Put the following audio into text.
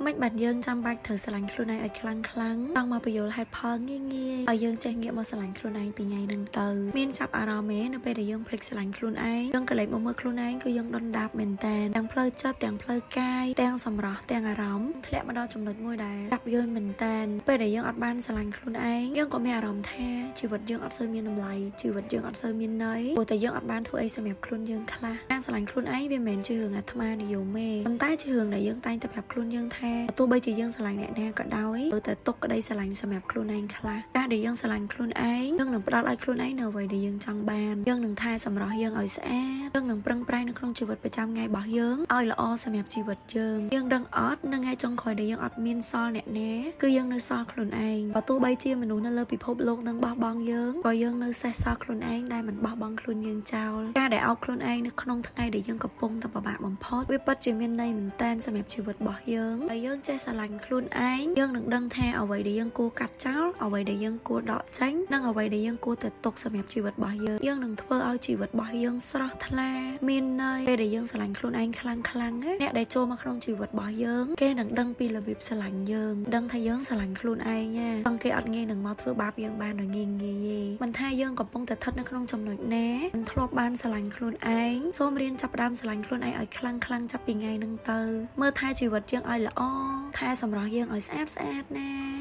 មិនបាត់យើងចាំបាច់ត្រូវស្រឡាញ់ខ្លួនឯងឲ្យខ្លាំងចង់មកបញ្យល់ហេតុផលងាយឲ្យយើងចេះងាកមកស្រឡាញ់ខ្លួនឯងពីថ្ងៃហ្នឹងទៅមានចាប់អារម្មណ៍នៅពេលដែលយើងភ្លេចស្រឡាញ់ខ្លួនឯងយើងក៏លេចមកមើលខ្លួនឯងគឺយើងដុនដាបមែនតើទាំងផ្លូវចិត្តទាំងផ្លូវកាយទាំងសម្រស់ទាំងអារម្មណ៍ធ្លាក់មកដល់ចំណុចមួយដែលចាប់យើងមែនតើពេលដែលយើងអត់បានស្រឡាញ់ខ្លួនឯងយើងក៏មានអារម្មណ៍ថាជីវិតយើងអត់សូវមានតម្លៃជីវិតយើងអត់សូវមានន័យព្រោះតែយើងអត់បានធ្វើអីសម្រាប់ខ្លួនយើងខ្លះការស្រឡាញ់ខ្លួនឯងវាមិនមែនជារឿងអាត្មានិយមទេប៉ុន្តែជារឿងដែលយើងតែងតែប្រាប់ខ្លួនយើងថាទោះបីជាយើងស្រឡាញ់អ្នកណាក៏ដោយតែទុកក្តីស្រឡាញ់សម្រាប់ខ្លួនឯងខ្លះការដែលយើងស្រឡាញ់ខ្លួនឯងយើងនឹងផ្ដល់ឲ្យខ្លួនឯងនៅអ្វីដែលយើងចង់បានយើងនឹងថែសម្រស់យើងឲ្យស្អាតយើងនឹងប្រឹងប្រែងនៅក្នុងជីវិតប្រចាំថ្ងៃរបស់យើងឲ្យល្អសម្រាប់ជីវិតយើងដឹងអត់នៅថ្ងៃចុងក្រោយដែលយើងអត់មានសល់អ្នកណាគឺយើងនៅសល់ខ្លួនឯងបើទោះបីជាមនុស្សនៅលើពិភពលោកនឹងបោះបង់យើងក៏យើងនៅសេសសល់ខ្លួនឯងដែលមិនបោះបង់ខ្លួនយើងចោលការដែលអោបខ្លួនឯងនៅក្នុងថ្ងៃដែលយើងកំពុងតែពិបាកបំផុតវាពិតជាមានន័យមែនតែនសម្រាប់ជីវិតរបស់យើងហើយយើងចេះស្រឡាញ់ខ្លួនឯងយើងនឹងដឹងថាអ្វីដែលយើងគួរកាត់ចោលអ្វីដែលយើងគួរដកចេញនិងអ្វីដែលយើងគួរតែទុកសម្រាប់ជីវិតរបស់យើងនឹងធ្វើឲ្យជីវិតរបស់យើងស្រស់ថ្លាមានន័យពេលដែលយើងស្រឡាញ់ខ្លួនឯងខ្លាំងណាអ្នកដែលចូលមកក្នុងជីវិតរបស់យើងគេនឹងដឹងពីរបៀបស្រឡាញ់យើងដឹងថាយើងស្រឡាញ់ខ្លួនឯងណាបងគេអត់ងាយនឹងមកធ្វើបាបយើងបានដោយងាយទេមិនថាយើងកំពុងតែស្ថិតនៅក្នុងចំណុចណាមិនធ្លាប់បានស្រឡាញ់ខ្លួនឯងសូមរៀនចាប់ផ្ដើមស្រឡាញ់ខ្លួនឯងឲ្យខ្លាំងចាប់ពីថ្ងៃហ្នឹងទៅមើលថែជីវិតយើងឲ្យល្អថែសម្រស់យើងឲ្យស្អាតណា